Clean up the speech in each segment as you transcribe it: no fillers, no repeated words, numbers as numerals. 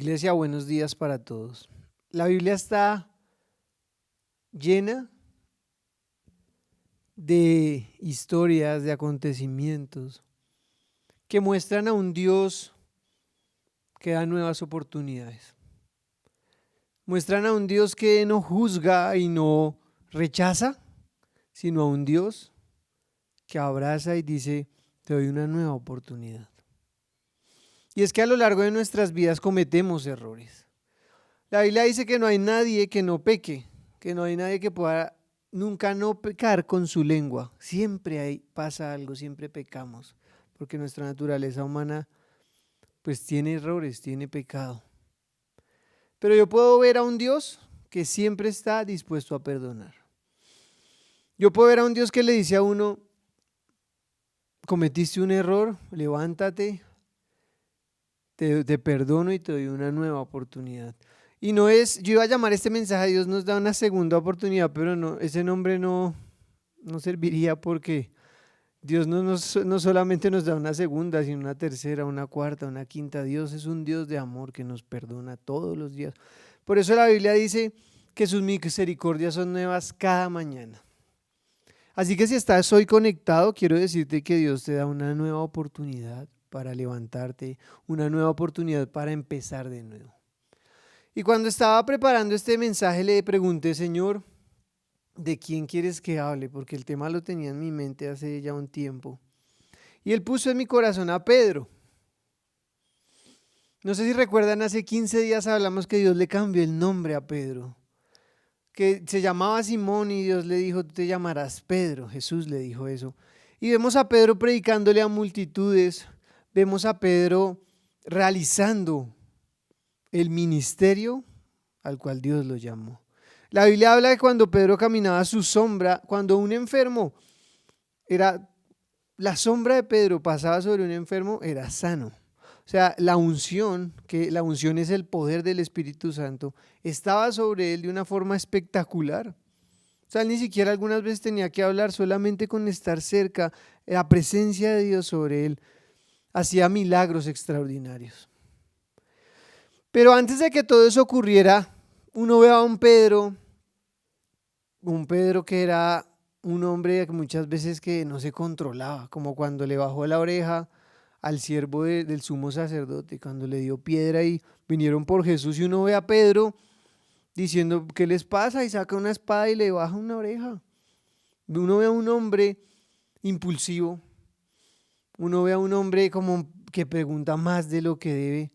Iglesia, buenos días para todos. La Biblia está llena de historias, de acontecimientos que muestran a un Dios que da nuevas oportunidades. Muestran a un Dios que no juzga y no rechaza, sino a un Dios que abraza y dice, te doy una nueva oportunidad. Y es que a lo largo de nuestras vidas cometemos errores. La Biblia dice que no hay nadie que no peque, que no hay nadie que pueda nunca no pecar con su lengua. Siempre pasa algo, siempre pecamos, porque nuestra naturaleza humana pues tiene errores, tiene pecado. Pero yo puedo ver a un Dios que siempre está dispuesto a perdonar. Yo puedo ver a un Dios que le dice a uno, cometiste un error, levántate, te perdono y te doy una nueva oportunidad. Y no es, yo iba a llamar este mensaje, Dios nos da una segunda oportunidad, pero no, ese nombre no serviría porque Dios no solamente nos da una segunda, sino una tercera, una cuarta, una quinta. Dios es un Dios de amor que nos perdona todos los días. Por eso la Biblia dice que sus misericordias son nuevas cada mañana. Así que si estás hoy conectado, quiero decirte que Dios te da una nueva oportunidad para levantarte, una nueva oportunidad para empezar de nuevo. Y cuando estaba preparando este mensaje le pregunté, Señor, ¿de quién quieres que hable? Porque el tema lo tenía en mi mente hace ya un tiempo. Y Él puso en mi corazón a Pedro. No sé si recuerdan, hace 15 días hablamos que Dios le cambió el nombre a Pedro. Que se llamaba Simón y Dios le dijo, tú te llamarás Pedro. Jesús le dijo eso. Y vemos a Pedro predicándole a multitudes. Vemos a Pedro realizando el ministerio al cual Dios lo llamó. La Biblia habla de cuando Pedro caminaba a su sombra, cuando un enfermo la sombra de Pedro pasaba sobre un enfermo, era sano. O sea, la unción es el poder del Espíritu Santo, estaba sobre él de una forma espectacular. O sea, él ni siquiera algunas veces tenía que hablar, solamente con estar cerca, la presencia de Dios sobre él hacía milagros extraordinarios. Pero antes de que todo eso ocurriera, uno ve a un Pedro que era un hombre que muchas veces que no se controlaba, como cuando le bajó la oreja al siervo del sumo sacerdote, cuando le dio piedra y vinieron por Jesús, y uno ve a Pedro diciendo, ¿qué les pasa? Y saca una espada y le baja una oreja. Uno ve a un hombre impulsivo, uno ve a un hombre como que pregunta más de lo que debe.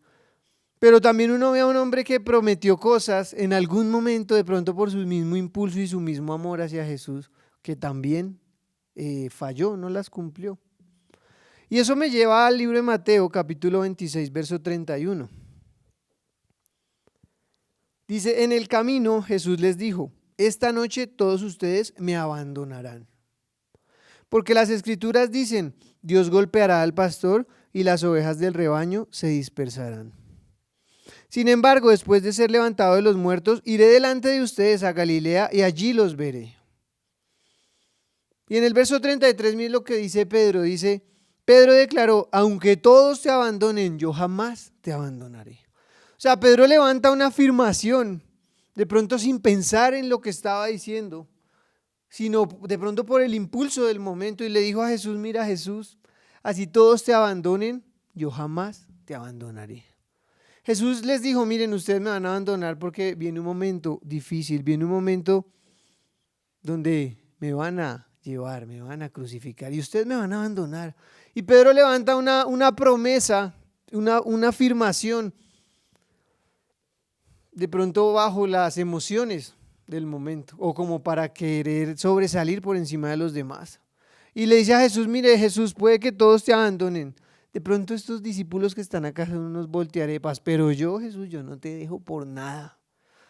Pero también uno ve a un hombre que prometió cosas en algún momento, de pronto por su mismo impulso y su mismo amor hacia Jesús, que también falló, no las cumplió. Y eso me lleva al libro de Mateo, capítulo 26, verso 31. Dice, en el camino Jesús les dijo, esta noche todos ustedes me abandonarán. Porque las escrituras dicen, Dios golpeará al pastor y las ovejas del rebaño se dispersarán. Sin embargo, después de ser levantado de los muertos, iré delante de ustedes a Galilea y allí los veré. Y en el verso 33, miren lo que dice Pedro. Dice, Pedro declaró, aunque todos te abandonen, yo jamás te abandonaré. O sea, Pedro levanta una afirmación, de pronto sin pensar en lo que estaba diciendo, sino de pronto por el impulso del momento, y le dijo a Jesús, mira Jesús, así todos te abandonen, yo jamás te abandonaré. Jesús les dijo, miren, ustedes me van a abandonar porque viene un momento difícil, viene un momento donde me van a llevar, me van a crucificar y ustedes me van a abandonar. Y Pedro levanta una promesa, una afirmación, de pronto bajo las emociones del momento o como para querer sobresalir por encima de los demás. Y le dice a Jesús, mire Jesús, puede que todos te abandonen. De pronto estos discípulos que están acá son unos voltearepas, pero yo, Jesús, yo no te dejo por nada.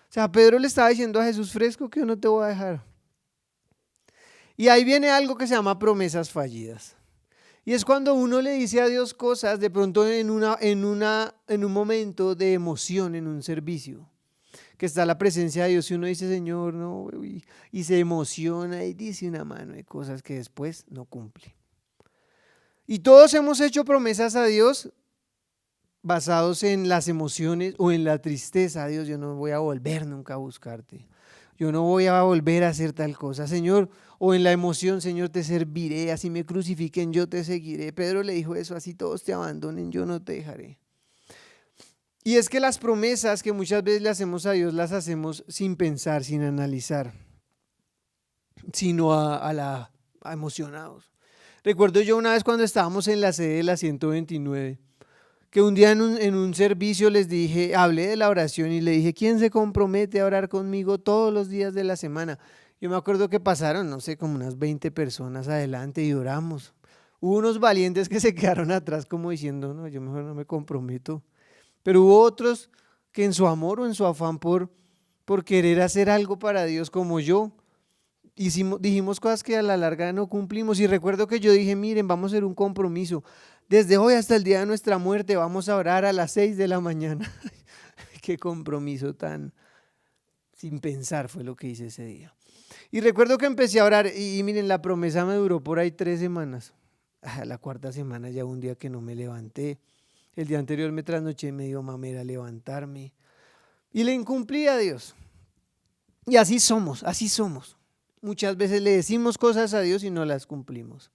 O sea, Pedro le estaba diciendo a Jesús, fresco que yo no te voy a dejar. Y ahí viene algo que se llama promesas fallidas. Y es cuando uno le dice a Dios cosas de pronto en un momento de emoción, en un servicio, que está la presencia de Dios y uno dice, Señor, no, y se emociona y dice una mano de cosas que después no cumple. Y todos hemos hecho promesas a Dios basados en las emociones o en la tristeza. Dios, yo no voy a volver nunca a buscarte. Yo no voy a volver a hacer tal cosa, Señor. O en la emoción, Señor, te serviré, así me crucifiquen, yo te seguiré. Pedro le dijo eso, así todos te abandonen, yo no te dejaré. Y es que las promesas que muchas veces le hacemos a Dios, las hacemos sin pensar, sin analizar, sino a emocionados. Recuerdo yo una vez cuando estábamos en la sede de la 129, que un día en un servicio les dije, hablé de la oración y le dije, ¿quién se compromete a orar conmigo todos los días de la semana? Yo me acuerdo que pasaron, no sé, como unas 20 personas adelante y oramos. Hubo unos valientes que se quedaron atrás como diciendo, no, yo mejor no me comprometo. Pero hubo otros que en su amor o en su afán por querer hacer algo para Dios como yo, dijimos cosas que a la larga no cumplimos. Y recuerdo que yo dije, miren, vamos a hacer un compromiso. Desde hoy hasta el día de nuestra muerte vamos a orar a las 6 de la mañana. Qué compromiso tan sin pensar fue lo que hice ese día. Y recuerdo que empecé a orar y miren, la promesa me duró por ahí 3 semanas. La cuarta semana ya un día que no me levanté. El día anterior me trasnoché, me dio mamera levantarme. Y le incumplí a Dios. Y así somos, así somos. Muchas veces le decimos cosas a Dios y no las cumplimos.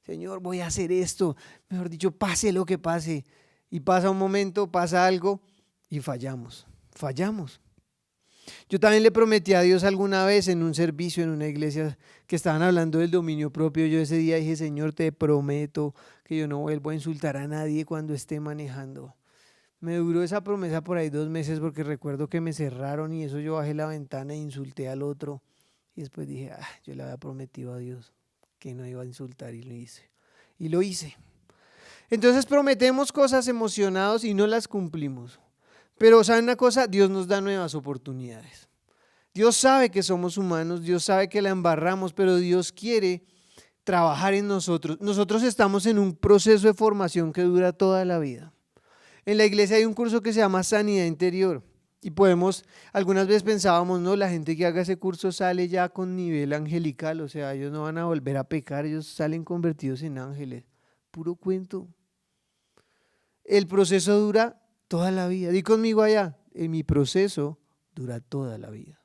Señor, voy a hacer esto. Mejor dicho, pase lo que pase. Y pasa un momento, pasa algo y fallamos. Yo también le prometí a Dios alguna vez en un servicio en una iglesia que estaban hablando del dominio propio. Yo ese día dije, Señor, te prometo que yo no vuelvo a insultar a nadie cuando esté manejando. Me duró esa promesa por ahí 2 meses porque recuerdo que me cerraron y eso yo bajé la ventana e insulté al otro. Y después dije, yo le había prometido a Dios que no iba a insultar y lo hice. Y lo hice. Entonces prometemos cosas emocionados y no las cumplimos. Pero ¿saben una cosa? Dios nos da nuevas oportunidades. Dios sabe que somos humanos, Dios sabe que la embarramos, pero Dios quiere trabajar en nosotros. Nosotros estamos en un proceso de formación que dura toda la vida. En la iglesia hay un curso que se llama Sanidad Interior y algunas veces pensábamos, no, la gente que haga ese curso sale ya con nivel angelical, o sea, ellos no van a volver a pecar, ellos salen convertidos en ángeles. Puro cuento. El proceso dura toda la vida. Di conmigo allá, mi proceso dura toda la vida.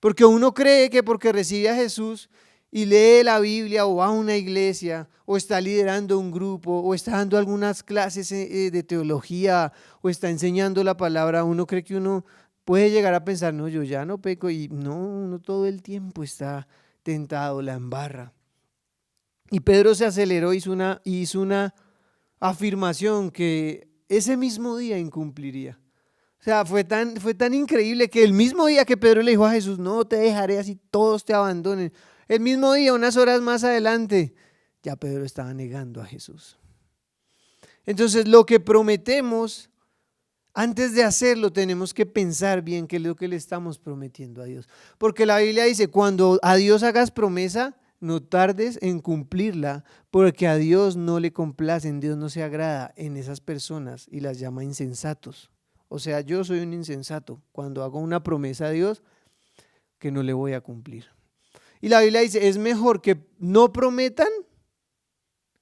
Porque uno cree que porque recibe a Jesús y lee la Biblia o va a una iglesia o está liderando un grupo o está dando algunas clases de teología o está enseñando la palabra, uno cree que uno puede llegar a pensar, no, yo ya no peco, y no, uno todo el tiempo está tentado, la embarra. Y Pedro se aceleró, hizo una afirmación que ese mismo día incumpliría. O sea, fue tan increíble que el mismo día que Pedro le dijo a Jesús, no te dejaré así todos te abandonen, el mismo día, unas horas más adelante, ya Pedro estaba negando a Jesús. Entonces, lo que prometemos, antes de hacerlo, tenemos que pensar bien qué es lo que le estamos prometiendo a Dios. Porque la Biblia dice, cuando a Dios hagas promesa, no tardes en cumplirla, porque a Dios no le complacen, Dios no se agrada en esas personas y las llama insensatos. O sea, yo soy un insensato cuando hago una promesa a Dios que no le voy a cumplir. Y la Biblia dice, es mejor que no prometan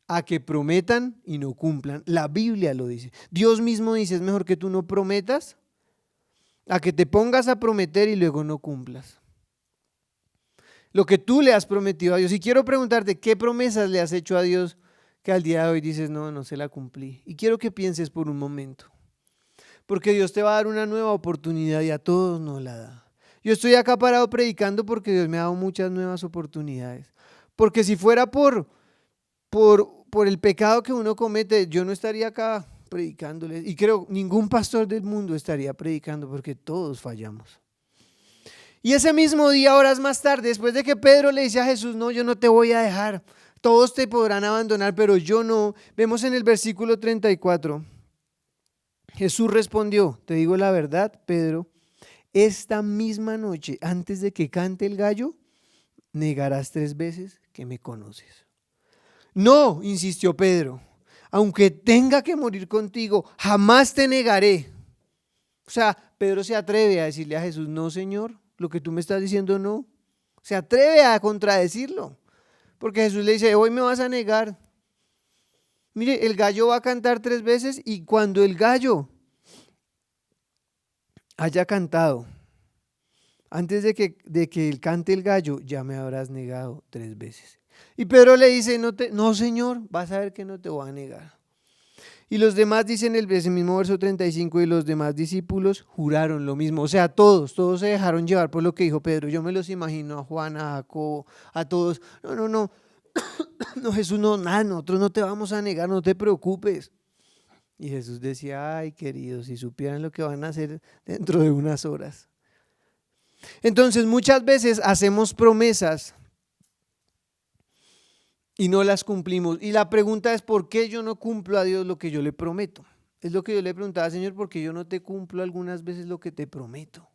a que prometan y no cumplan. La Biblia lo dice. Dios mismo dice, es mejor que tú no prometas a que te pongas a prometer y luego no cumplas lo que tú le has prometido a Dios. Y quiero preguntarte, ¿qué promesas le has hecho a Dios que al día de hoy dices, no, no se la cumplí? Y quiero que pienses por un momento. Porque Dios te va a dar una nueva oportunidad y a todos nos la da. Yo estoy acá parado predicando porque Dios me ha dado muchas nuevas oportunidades. Porque si fuera por el pecado que uno comete, yo no estaría acá predicándoles. Y creo ningún pastor del mundo estaría predicando porque todos fallamos. Y ese mismo día, horas más tarde, después de que Pedro le dice a Jesús, no, yo no te voy a dejar, todos te podrán abandonar, pero yo no. Vemos en el versículo 34, Jesús respondió, te digo la verdad, Pedro, esta misma noche, antes de que cante el gallo, negarás 3 veces que me conoces. No, insistió Pedro, aunque tenga que morir contigo, jamás te negaré. O sea, Pedro se atreve a decirle a Jesús, no, Señor, lo que tú me estás diciendo no. Se atreve a contradecirlo, porque Jesús le dice, hoy me vas a negar. Mire, el gallo va a cantar 3 veces y cuando el gallo haya cantado, antes de que él cante el gallo, ya me habrás negado 3 veces. Y Pedro le dice, no, Señor, vas a ver que no te voy a negar. Y los demás dicen ese mismo verso 35, y los demás discípulos juraron lo mismo. O sea, todos se dejaron llevar por lo que dijo Pedro. Yo me los imagino a Juan, a Jacobo, a todos. No, no, Jesús, no, nada, nosotros no te vamos a negar, no te preocupes. Y Jesús decía, ay, queridos, si supieran lo que van a hacer dentro de unas horas. Entonces, muchas veces hacemos promesas y no las cumplimos. Y la pregunta es, ¿por qué yo no cumplo a Dios lo que yo le prometo? Es lo que yo le preguntaba, Señor, ¿por qué yo no te cumplo algunas veces lo que te prometo?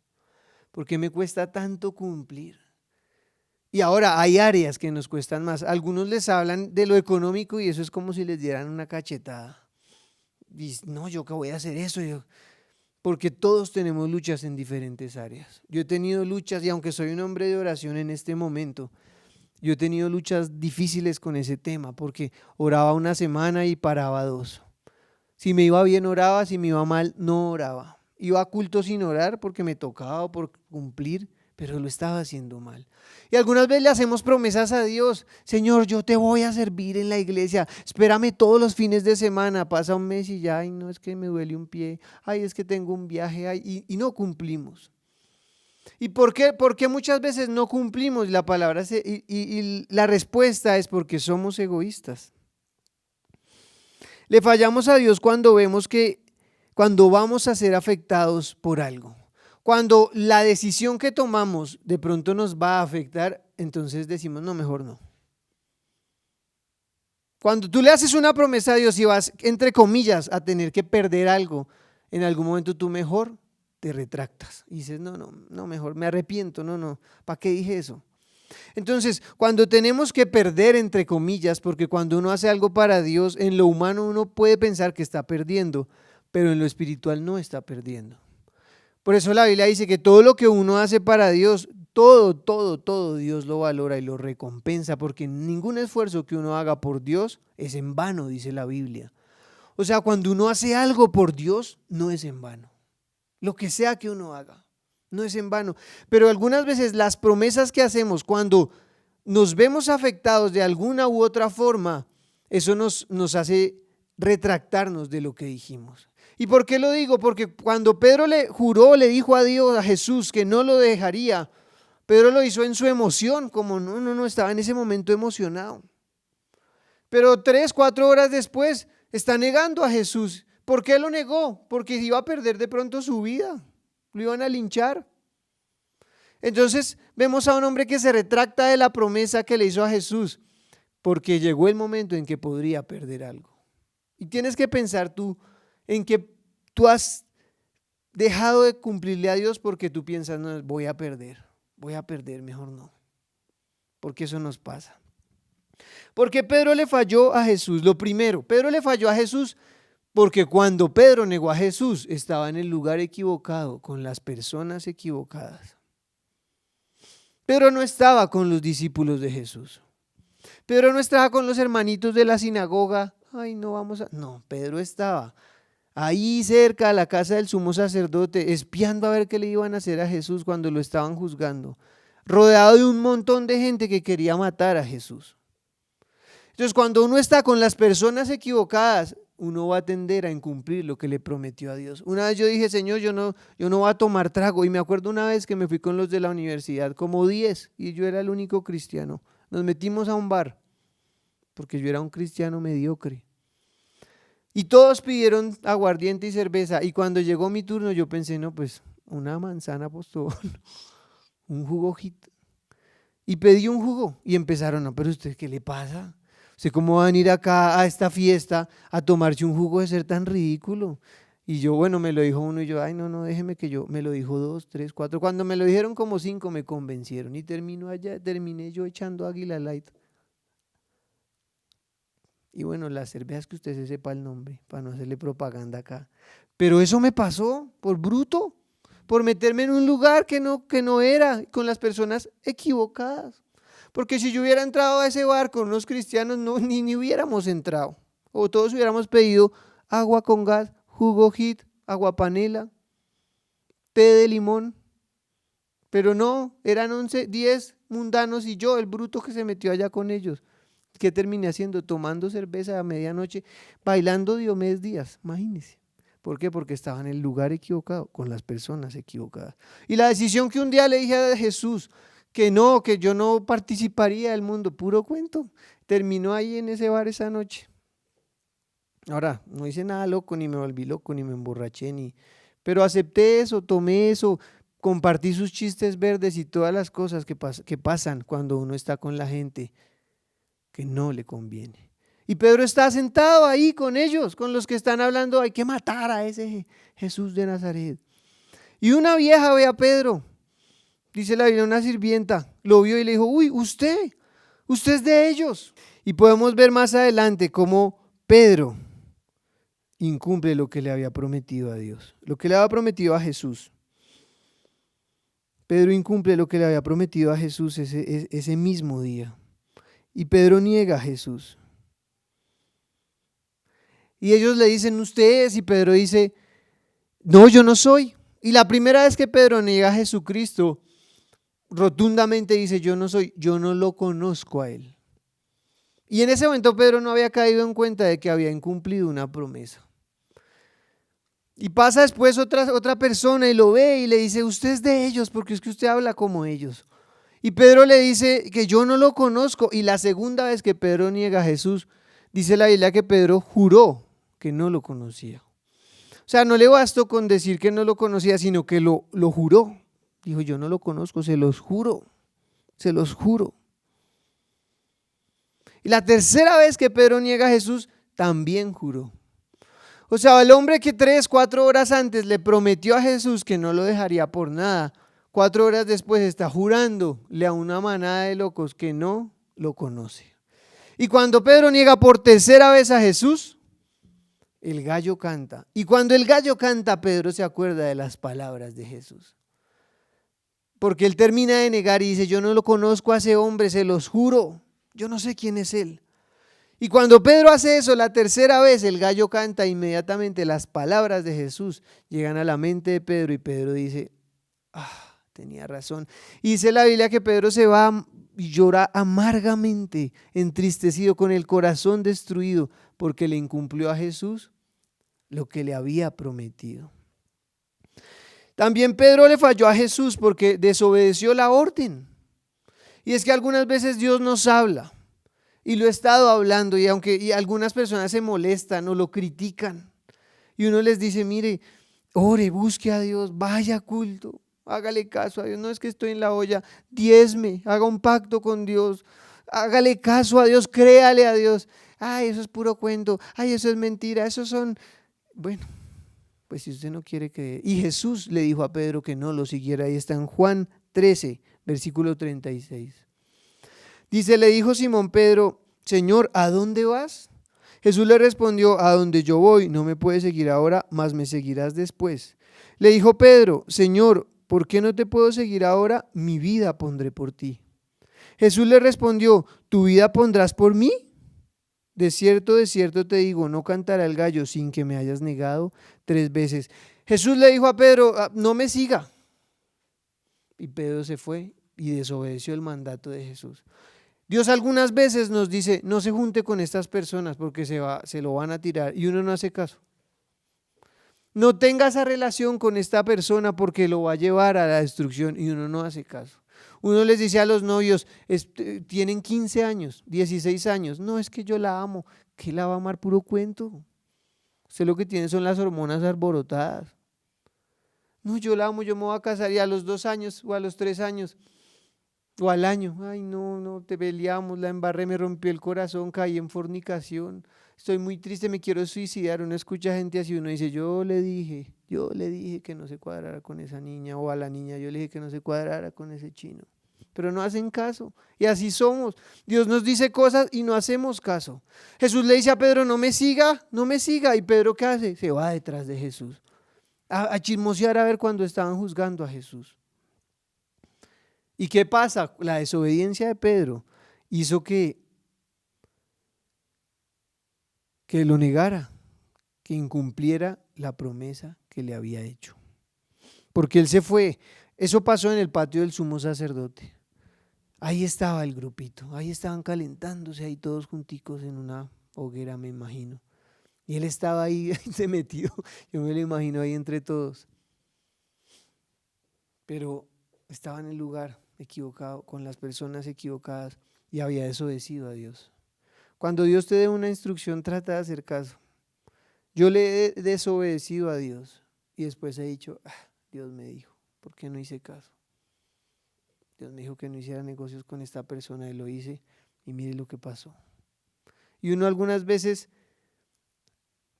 ¿Por qué me cuesta tanto cumplir? Y ahora hay áreas que nos cuestan más. Algunos les hablan de lo económico y eso es como si les dieran una cachetada. Y no, ¿yo qué voy a hacer eso? Porque todos tenemos luchas en diferentes áreas. Yo he tenido luchas y aunque soy un hombre de oración en este momento, yo he tenido luchas difíciles con ese tema porque oraba una semana y paraba 2. Si me iba bien oraba, si me iba mal no oraba. Iba a culto sin orar porque me tocaba por cumplir, pero lo estaba haciendo mal. Y algunas veces le hacemos promesas a Dios. Señor, yo te voy a servir en la iglesia. Espérame todos los fines de semana. Pasa un mes y ya, ay, no, es que me duele un pie. Ay, es que tengo un viaje. Ay, y no cumplimos. ¿Y por qué? Porque muchas veces no cumplimos la palabra y la respuesta es porque somos egoístas. Le fallamos a Dios cuando vamos a ser afectados por algo. Cuando la decisión que tomamos de pronto nos va a afectar, entonces decimos, no, mejor no. Cuando tú le haces una promesa a Dios y vas, entre comillas, a tener que perder algo, en algún momento tú mejor te retractas y dices, no, mejor me arrepiento, no, ¿para qué dije eso? Entonces, cuando tenemos que perder, entre comillas, porque cuando uno hace algo para Dios, en lo humano uno puede pensar que está perdiendo, pero en lo espiritual no está perdiendo. Por eso la Biblia dice que todo lo que uno hace para Dios, todo Dios lo valora y lo recompensa, porque ningún esfuerzo que uno haga por Dios es en vano, dice la Biblia. O sea, cuando uno hace algo por Dios, no es en vano. Lo que sea que uno haga, no es en vano. Pero algunas veces las promesas que hacemos cuando nos vemos afectados de alguna u otra forma, eso nos hace retractarnos de lo que dijimos. ¿Y por qué lo digo? Porque cuando Pedro le juró, le dijo a Dios, a Jesús, que no lo dejaría, Pedro lo hizo en su emoción, como no, estaba en ese momento emocionado. Pero 3, 4 horas después está negando a Jesús. ¿Por qué lo negó? Porque iba a perder de pronto su vida, lo iban a linchar. Entonces vemos a un hombre que se retracta de la promesa que le hizo a Jesús, porque llegó el momento en que podría perder algo. Y tienes que pensar tú en que tú has dejado de cumplirle a Dios porque tú piensas, no, voy a perder, mejor no. Porque eso nos pasa. Porque Pedro le falló a Jesús. Lo primero, Pedro le falló a Jesús porque cuando Pedro negó a Jesús estaba en el lugar equivocado, con las personas equivocadas. Pedro no estaba con los discípulos de Jesús. Pedro no estaba con los hermanitos de la sinagoga. No, Pedro estaba ahí cerca a la casa del sumo sacerdote, espiando a ver qué le iban a hacer a Jesús cuando lo estaban juzgando, rodeado de un montón de gente que quería matar a Jesús. Entonces, cuando uno está con las personas equivocadas, uno va a tender a incumplir lo que le prometió a Dios. Una vez yo dije, Señor, yo no voy a tomar trago. Y me acuerdo una vez que me fui con los de la universidad, como 10, y yo era el único cristiano. Nos metimos a un bar, porque yo era un cristiano mediocre. Y todos pidieron aguardiente y cerveza. Y cuando llegó mi turno, yo pensé, no, pues una manzana postón, un jugojito. Y pedí un jugo. Y empezaron, no, pero ¿usted qué le pasa? ¿Usted cómo va a venir acá a esta fiesta a tomarse un jugo de ser tan ridículo? Y yo, bueno, me lo dijo uno y yo, ay, no, déjeme que yo, me lo dijo 2, 3, 4. Cuando me lo dijeron como 5 me convencieron y terminé yo echando Águila Light. Y bueno, las cervezas que usted se sepa el nombre, para no hacerle propaganda acá. Pero eso me pasó por bruto, por meterme en un lugar que no era, con las personas equivocadas. Porque si yo hubiera entrado a ese bar con unos cristianos, ni hubiéramos entrado. O todos hubiéramos pedido agua con gas, jugo Hit, agua panela, té de limón. Pero no, eran 11, 10 mundanos y yo, el bruto que se metió allá con ellos. ¿Qué terminé haciendo? Tomando cerveza a medianoche, bailando Diomedes Díaz, imagínense. ¿Por qué? Porque estaba en el lugar equivocado, con las personas equivocadas. Y la decisión que un día le dije a Jesús, que no, que yo no participaría del mundo, puro cuento, terminó ahí en ese bar esa noche. Ahora, no hice nada loco, ni me volví loco, ni me emborraché, pero acepté eso, tomé eso, compartí sus chistes verdes y todas las cosas que pasan cuando uno está con la gente que no le conviene. Y Pedro está sentado ahí con ellos, con los que están hablando, hay que matar a ese Jesús de Nazaret. Y una vieja ve a Pedro, dice la Biblia, una sirvienta, lo vio y le dijo, uy, usted es de ellos. Y podemos ver más adelante cómo Pedro incumple lo que le había prometido a Dios, lo que le había prometido a Jesús. Pedro incumple lo que le había prometido a Jesús ese mismo día. Y Pedro niega a Jesús. Y ellos le dicen, usted es, y Pedro dice, no, yo no soy. Y la primera vez que Pedro niega a Jesucristo, rotundamente dice, yo no soy, yo no lo conozco a él. Y en ese momento Pedro no había caído en cuenta de que había incumplido una promesa. Y pasa después otra persona y lo ve y le dice, usted es de ellos porque es que usted habla como ellos. Y Pedro le dice que yo no lo conozco. Y la segunda vez que Pedro niega a Jesús, dice la Biblia que Pedro juró que no lo conocía. O sea, no le bastó con decir que no lo conocía, sino que lo juró. Dijo, yo no lo conozco, se los juro, se los juro. Y la tercera vez que Pedro niega a Jesús, también juró. O sea, el hombre que 3, 4 horas antes le prometió a Jesús que no lo dejaría por nada, 4 horas después está jurándole a una manada de locos que no lo conoce. Y cuando Pedro niega por tercera vez a Jesús, el gallo canta. Y cuando el gallo canta, Pedro se acuerda de las palabras de Jesús. Porque él termina de negar y dice, yo no lo conozco a ese hombre, se los juro, yo no sé quién es él. Y cuando Pedro hace eso la tercera vez, el gallo canta, inmediatamente las palabras de Jesús llegan a la mente de Pedro y Pedro dice, tenía razón. Y dice la Biblia que Pedro se va y llora amargamente, entristecido, con el corazón destruido, porque le incumplió a Jesús lo que le había prometido. También Pedro le falló a Jesús porque desobedeció la orden. Y es que algunas veces Dios nos habla. Y lo he estado hablando y algunas personas se molestan o lo critican y uno les dice, mire, ore, busque a Dios, vaya a culto, hágale caso a Dios, no es que estoy en la olla, diezme, haga un pacto con Dios, hágale caso a Dios, créale a Dios. Ay, eso es puro cuento, ay, eso es mentira, eso son, bueno, pues si usted no quiere creer. Y Jesús le dijo a Pedro que no lo siguiera, ahí está en Juan 13, versículo 36. Dice, le dijo Simón Pedro, Señor, ¿a dónde vas? Jesús le respondió, a donde yo voy, no me puedes seguir ahora, mas me seguirás después. Le dijo Pedro, Señor, ¿por qué no te puedo seguir ahora? Mi vida pondré por ti. Jesús le respondió, ¿tu vida pondrás por mí? De cierto te digo, no cantará el gallo sin que me hayas negado 3 veces. Jesús le dijo a Pedro, no me siga. Y Pedro se fue y desobedeció el mandato de Jesús. Dios algunas veces nos dice, no se junte con estas personas porque se lo van a tirar y uno no hace caso. No tenga esa relación con esta persona porque lo va a llevar a la destrucción y uno no hace caso. Uno les dice a los novios, tienen 15 años, 16 años, no, es que yo la amo, ¿qué la va a amar? Puro cuento. Usted lo que tiene son las hormonas alborotadas. No, yo la amo, yo me voy a casar y a los 2 años o a los 3 años. O al año, ay no, te peleamos, la embarré, me rompió el corazón, caí en fornicación, estoy muy triste, me quiero suicidar. Uno escucha gente así, uno dice, yo le dije que no se cuadrara con esa niña, o a la niña yo le dije que no se cuadrara con ese chino, pero no hacen caso. Y así somos, Dios nos dice cosas y no hacemos caso. Jesús le dice a Pedro, no me siga, y Pedro ¿qué hace? Se va detrás de Jesús, a chismosear a ver cuando estaban juzgando a Jesús. ¿Y qué pasa? La desobediencia de Pedro hizo que que lo negara, que incumpliera la promesa que le había hecho. Porque él se fue. Eso pasó en el patio del sumo sacerdote. Ahí estaba el grupito, ahí estaban calentándose ahí todos junticos en una hoguera, me imagino. Y él estaba ahí se metió, yo me lo imagino ahí entre todos. Pero estaba en el lugar equivocado, con las personas equivocadas y había desobedecido a Dios. Cuando Dios te dé una instrucción, trata de hacer caso. Yo le he desobedecido a Dios y después he dicho, Dios me dijo, ¿por qué no hice caso? Dios me dijo que no hiciera negocios con esta persona y lo hice y mire lo que pasó. Y uno algunas veces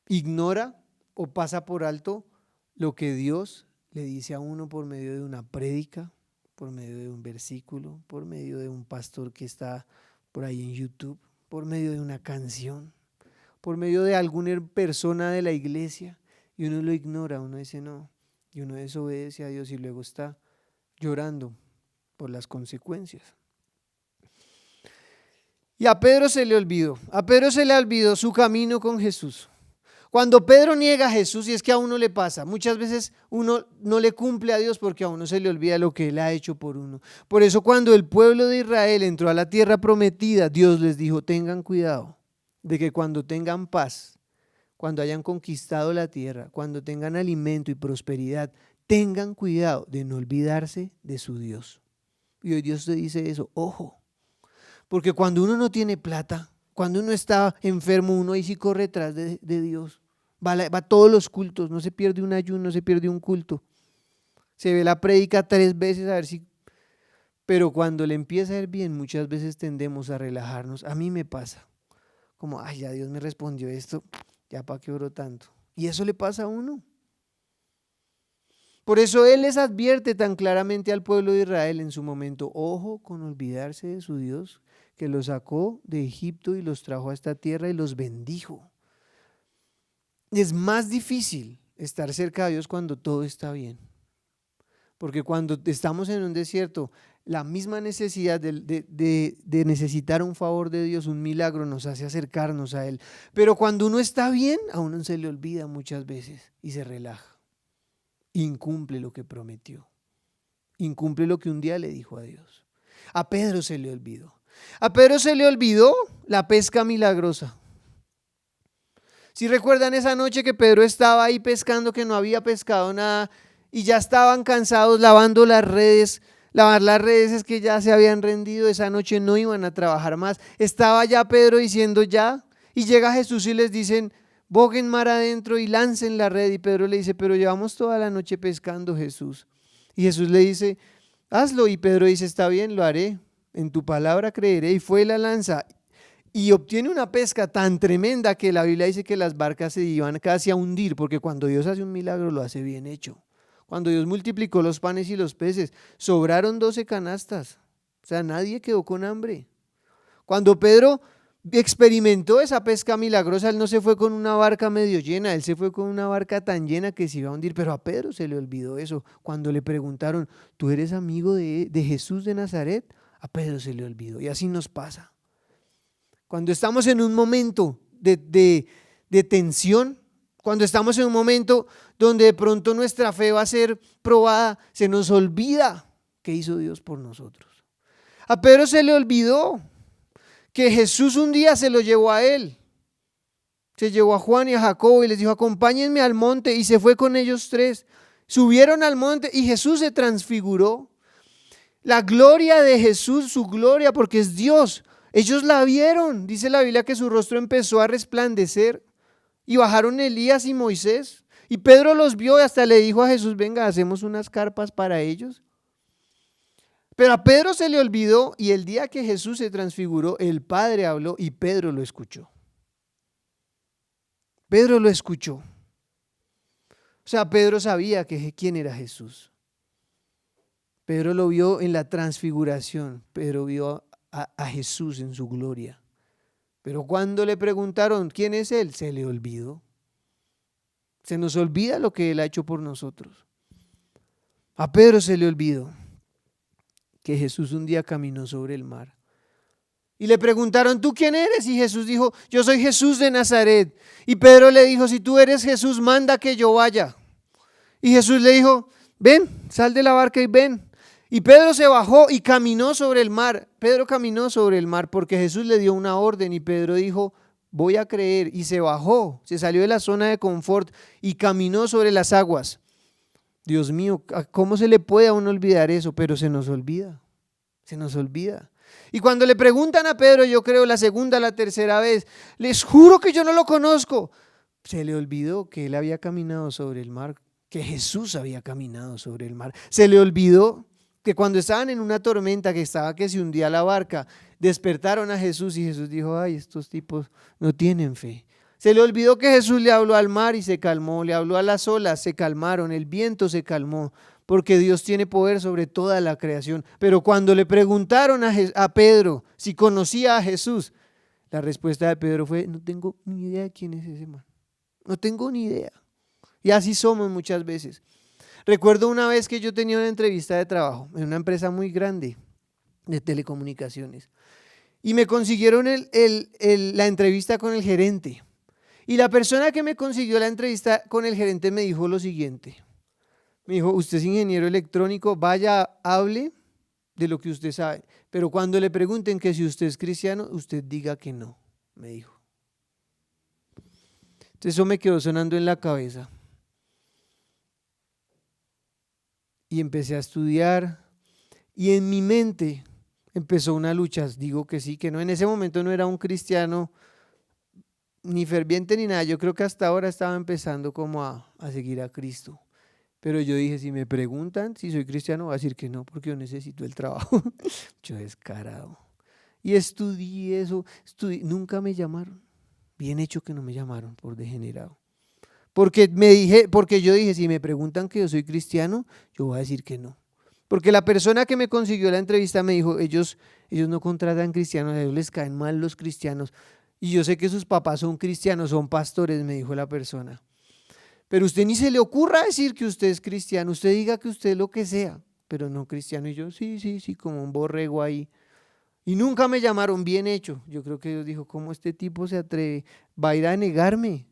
ignora o pasa por alto lo que Dios le dice a uno por medio de una prédica, por medio de un versículo, por medio de un pastor que está por ahí en YouTube, por medio de una canción, por medio de alguna persona de la iglesia, y uno lo ignora, uno dice no, y uno desobedece a Dios y luego está llorando por las consecuencias. Y a Pedro se le olvidó su camino con Jesús. Cuando Pedro niega a Jesús, y es que a uno le pasa, muchas veces uno no le cumple a Dios porque a uno se le olvida lo que Él ha hecho por uno. Por eso cuando el pueblo de Israel entró a la tierra prometida, Dios les dijo, tengan cuidado de que cuando tengan paz, cuando hayan conquistado la tierra, cuando tengan alimento y prosperidad, tengan cuidado de no olvidarse de su Dios. Y hoy Dios te dice eso, ojo, porque cuando uno no tiene plata, cuando uno está enfermo, uno ahí sí corre detrás de Dios. Va a todos los cultos, no se pierde un ayuno, no se pierde un culto. Se ve la prédica 3 veces a ver si... Pero cuando le empieza a ir bien, muchas veces tendemos a relajarnos. A mí me pasa. Como, ya Dios me respondió esto, ya para qué oro tanto. Y eso le pasa a uno. Por eso Él les advierte tan claramente al pueblo de Israel en su momento, ojo con olvidarse de su Dios, que los sacó de Egipto y los trajo a esta tierra y los bendijo. Es más difícil estar cerca de Dios cuando todo está bien. Porque cuando estamos en un desierto, la misma necesidad de necesitar un favor de Dios, un milagro, nos hace acercarnos a Él. Pero cuando uno está bien, a uno se le olvida muchas veces y se relaja. Incumple lo que prometió. Incumple lo que un día le dijo a Dios. A Pedro se le olvidó. A Pedro se le olvidó la pesca milagrosa. Si recuerdan esa noche que Pedro estaba ahí pescando, que no había pescado nada y ya estaban cansados lavando las redes. Lavar las redes es que ya se habían rendido, esa noche no iban a trabajar más. Estaba ya Pedro diciendo ya, y llega Jesús y les dicen, boguen mar adentro y lancen la red. Y Pedro le dice, pero llevamos toda la noche pescando, Jesús. Y Jesús le dice, hazlo. Y Pedro dice, está bien, lo haré, en tu palabra creeré. Y fue la lanza. Y obtiene una pesca tan tremenda que la Biblia dice que las barcas se iban casi a hundir, porque cuando Dios hace un milagro lo hace bien hecho. Cuando Dios multiplicó los panes y los peces, sobraron 12 canastas. O sea, nadie quedó con hambre. Cuando Pedro experimentó esa pesca milagrosa, él no se fue con una barca medio llena, él se fue con una barca tan llena que se iba a hundir. Pero a Pedro se le olvidó eso. Cuando le preguntaron, ¿tú eres amigo de Jesús de Nazaret? A Pedro se le olvidó. Y así nos pasa. Cuando estamos en un momento de tensión, cuando estamos en un momento donde de pronto nuestra fe va a ser probada, se nos olvida qué hizo Dios por nosotros. A Pedro se le olvidó que Jesús un día se lo llevó a él. Se llevó a Juan y a Jacobo y les dijo, acompáñenme al monte, y se fue con ellos 3. Subieron al monte y Jesús se transfiguró. La gloria de Jesús, su gloria, porque es Dios. Ellos la vieron. Dice la Biblia que su rostro empezó a resplandecer. Y bajaron Elías y Moisés. Y Pedro los vio y hasta le dijo a Jesús, venga, hacemos unas carpas para ellos. Pero a Pedro se le olvidó, y el día que Jesús se transfiguró, el Padre habló y Pedro lo escuchó. Pedro lo escuchó. O sea, Pedro sabía quién era Jesús. Pedro lo vio en la transfiguración. Pedro vio a Jesús en su gloria. Pero cuando le preguntaron quién es Él, se le olvidó. Se nos olvida lo que Él ha hecho por nosotros. A Pedro se le olvidó que Jesús un día caminó sobre el mar. Y le preguntaron, ¿tú quién eres? Y Jesús dijo, yo soy Jesús de Nazaret. Y Pedro le dijo, si tú eres Jesús, manda que yo vaya. Y Jesús le dijo, ven, sal de la barca y ven. Y Pedro se bajó y caminó sobre el mar. Pedro caminó sobre el mar porque Jesús le dio una orden y Pedro dijo, voy a creer. Y se bajó, se salió de la zona de confort y caminó sobre las aguas. Dios mío, ¿cómo se le puede a uno olvidar eso? Pero se nos olvida, se nos olvida. Y cuando le preguntan a Pedro, yo creo la segunda, la tercera vez, les juro que yo no lo conozco. Se le olvidó que él había caminado sobre el mar, que Jesús había caminado sobre el mar. Se le olvidó que cuando estaban en una tormenta que estaba que se hundía la barca, despertaron a Jesús y Jesús dijo, ay, estos tipos no tienen fe. Se le olvidó que Jesús le habló al mar y se calmó, le habló a las olas, se calmaron, el viento se calmó, porque Dios tiene poder sobre toda la creación. Pero cuando le preguntaron a Pedro si conocía a Jesús, la respuesta de Pedro fue, no tengo ni idea de quién es ese man, no tengo ni idea. Y así somos muchas veces. Recuerdo una vez que yo tenía una entrevista de trabajo en una empresa muy grande de telecomunicaciones y me consiguieron la entrevista con el gerente. Y la persona que me consiguió la entrevista con el gerente me dijo lo siguiente. Me dijo, usted es ingeniero electrónico, vaya, hable de lo que usted sabe. Pero cuando le pregunten que si usted es cristiano, usted diga que no, me dijo. Entonces eso me quedó sonando en la cabeza. Y empecé a estudiar y en mi mente empezó una lucha, digo que sí, que no, en ese momento no era un cristiano ni ferviente ni nada, yo creo que hasta ahora estaba empezando como a seguir a Cristo, pero yo dije, si me preguntan si soy cristiano, voy a decir que no, porque yo necesito el trabajo, yo descarado, y estudié eso, nunca me llamaron, bien hecho que no me llamaron por degenerado. Porque yo dije, si me preguntan que yo soy cristiano, yo voy a decir que no. Porque la persona que me consiguió la entrevista me dijo, ellos no contratan cristianos, a ellos les caen mal los cristianos. Y yo sé que sus papás son cristianos, son pastores, me dijo la persona. Pero usted ni se le ocurra decir que usted es cristiano, usted diga que usted es lo que sea, pero no cristiano. Y yo, sí, como un borrego ahí. Y nunca me llamaron, bien hecho. Yo creo que Dios dijo, ¿cómo este tipo se atreve? Va a ir a negarme.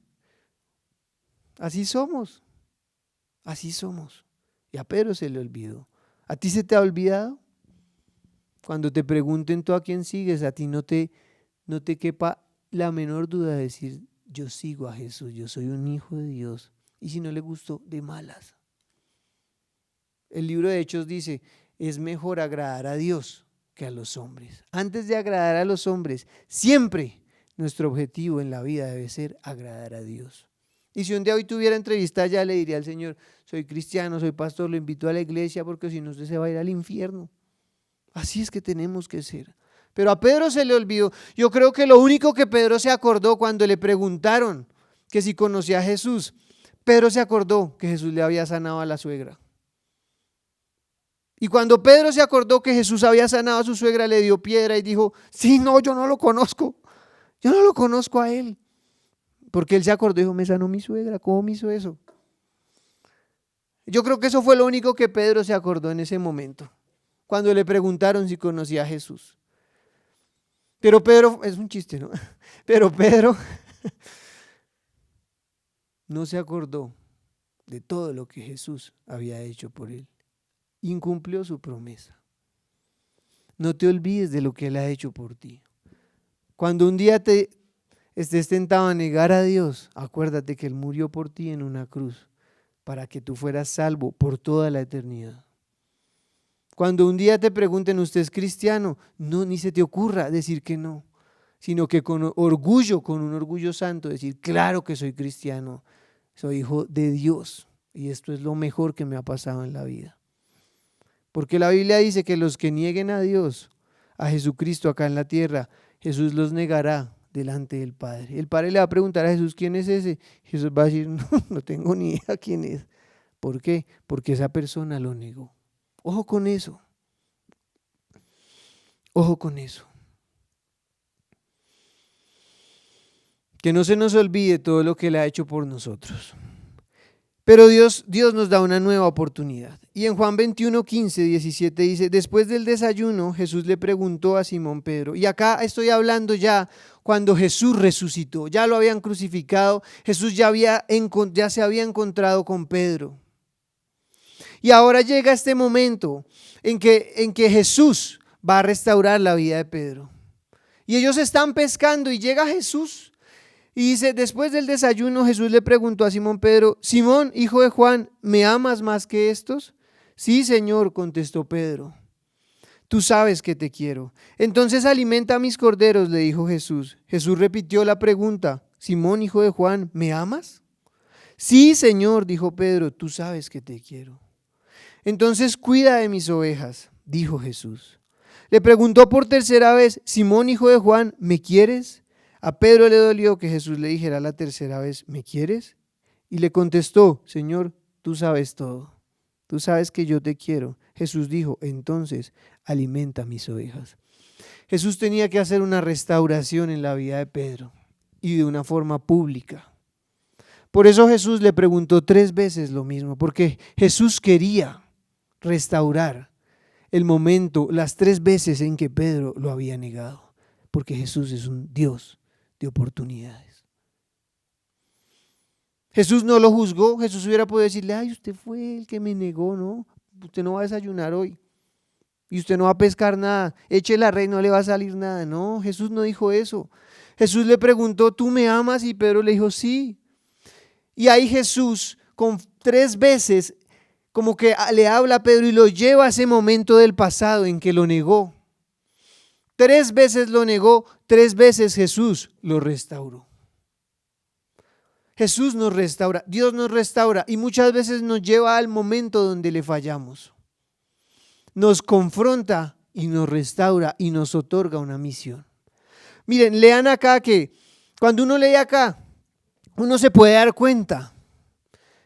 Así somos, así somos. Y a Pedro se le olvidó. ¿A ti se te ha olvidado? Cuando te pregunten tú a quién sigues, a ti no te quepa la menor duda de decir, yo sigo a Jesús, yo soy un hijo de Dios. Y si no le gustó, de malas. El libro de Hechos dice, es mejor agradar a Dios que a los hombres. Antes de agradar a los hombres, siempre nuestro objetivo en la vida debe ser agradar a Dios. Y si un día hoy tuviera entrevista, ya le diría al Señor, soy cristiano, soy pastor, lo invito a la iglesia porque si no usted se va a ir al infierno. Así es que tenemos que ser. Pero a Pedro se le olvidó. Yo creo que lo único que Pedro se acordó cuando le preguntaron que si conocía a Jesús, Pedro se acordó que Jesús le había sanado a la suegra. Y cuando Pedro se acordó que Jesús había sanado a su suegra, le dio piedra y dijo, sí, no, yo no lo conozco a él. Porque él se acordó y dijo, me sanó mi suegra, ¿cómo me hizo eso? Yo creo que eso fue lo único que Pedro se acordó en ese momento, cuando le preguntaron si conocía a Jesús. Pero Pedro, es un chiste, ¿no? Pero Pedro no se acordó de todo lo que Jesús había hecho por él. Incumplió su promesa. No te olvides de lo que Él ha hecho por ti. Cuando un día te estés tentado a negar a Dios, acuérdate que Él murió por ti en una cruz para que tú fueras salvo por toda la eternidad. Cuando un día te pregunten, ¿usted es cristiano? No, ni se te ocurra decir que no, sino que con orgullo, con un orgullo santo, decir, claro que soy cristiano, soy hijo de Dios y esto es lo mejor que me ha pasado en la vida. Porque la Biblia dice que los que nieguen a Dios, a Jesucristo acá en la tierra, Jesús los negará delante del Padre. El Padre le va a preguntar a Jesús, ¿quién es ese? Jesús va a decir, no tengo ni idea quién es. ¿Por qué? Porque esa persona lo negó. Ojo con eso. Ojo con eso. Que no se nos olvide todo lo que Él ha hecho por nosotros. Pero Dios nos da una nueva oportunidad. Y en Juan 21, 15, 17 dice, después del desayuno Jesús le preguntó a Simón Pedro, y acá estoy hablando ya cuando Jesús resucitó, ya lo habían crucificado, Jesús ya se había encontrado con Pedro. Y ahora llega este momento en que Jesús va a restaurar la vida de Pedro. Y ellos están pescando y llega Jesús. Y dice, después del desayuno Jesús le preguntó a Simón Pedro, Simón, hijo de Juan, ¿me amas más que estos? Sí, Señor, contestó Pedro. Tú sabes que te quiero. Entonces alimenta a mis corderos, le dijo Jesús. Jesús repitió la pregunta, Simón, hijo de Juan, ¿me amas? Sí, Señor, dijo Pedro, tú sabes que te quiero. Entonces cuida de mis ovejas, dijo Jesús. Le preguntó por tercera vez, Simón, hijo de Juan, ¿me quieres? A Pedro le dolió que Jesús le dijera la tercera vez, ¿me quieres? Y le contestó, Señor, tú sabes todo. Tú sabes que yo te quiero. Jesús dijo, entonces alimenta mis ovejas. Jesús tenía que hacer una restauración en la vida de Pedro y de una forma pública. Por eso Jesús le preguntó 3 veces lo mismo, porque Jesús quería restaurar el momento, las 3 veces en que Pedro lo había negado, porque Jesús es un Dios de oportunidades. Jesús no lo juzgó. Jesús hubiera podido decirle, ay, usted fue el que me negó, ¿no? Usted no va a desayunar hoy y usted no va a pescar nada, eche la red, no le va a salir nada. No, Jesús no dijo eso. Jesús le preguntó, ¿tú me amas? Y Pedro le dijo, sí. Y ahí Jesús con 3 veces como que le habla a Pedro y lo lleva a ese momento del pasado en que lo negó. 3 veces lo negó, 3 veces Jesús lo restauró. Jesús nos restaura, Dios nos restaura y muchas veces nos lleva al momento donde le fallamos. Nos confronta y nos restaura y nos otorga una misión. Miren, lean acá que cuando uno lee acá, uno se puede dar cuenta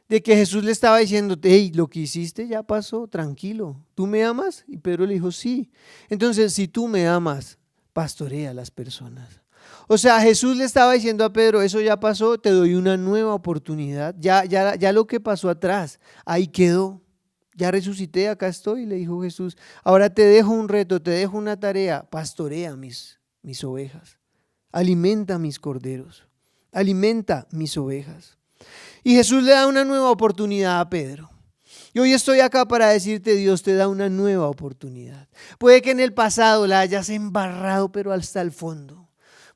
de que Jesús le estaba diciendo, hey, lo que hiciste ya pasó, tranquilo, ¿tú me amas? Y Pedro le dijo, sí. Entonces, si tú me amas, pastorea a las personas. O sea, Jesús le estaba diciendo a Pedro, eso ya pasó, te doy una nueva oportunidad, ya lo que pasó atrás, ahí quedó, ya resucité, acá estoy, le dijo Jesús. Ahora te dejo un reto, te dejo una tarea, pastorea mis ovejas, alimenta mis corderos, alimenta mis ovejas. Y Jesús le da una nueva oportunidad a Pedro. Y hoy estoy acá para decirte, Dios te da una nueva oportunidad. Puede que en el pasado la hayas embarrado, pero hasta el fondo.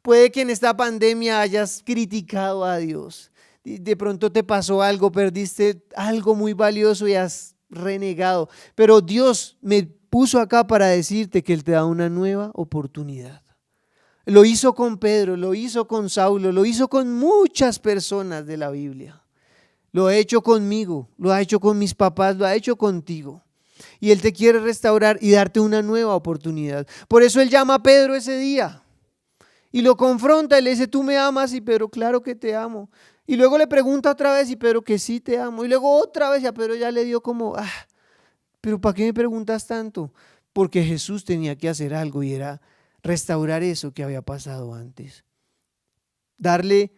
Puede que en esta pandemia hayas criticado a Dios. De pronto te pasó algo, perdiste algo muy valioso y has renegado. Pero Dios me puso acá para decirte que Él te da una nueva oportunidad. Lo hizo con Pedro, lo hizo con Saulo, lo hizo con muchas personas de la Biblia. Lo ha hecho conmigo, lo ha hecho con mis papás, lo ha hecho contigo. Y Él te quiere restaurar y darte una nueva oportunidad. Por eso Él llama a Pedro ese día y lo confronta y le dice, ¿tú me amas? Y Pedro, claro que te amo. Y luego le pregunta otra vez y Pedro, que sí te amo. Y luego otra vez y a Pedro ya le dio como, pero ¿para qué me preguntas tanto? Porque Jesús tenía que hacer algo y era restaurar eso que había pasado antes. Darle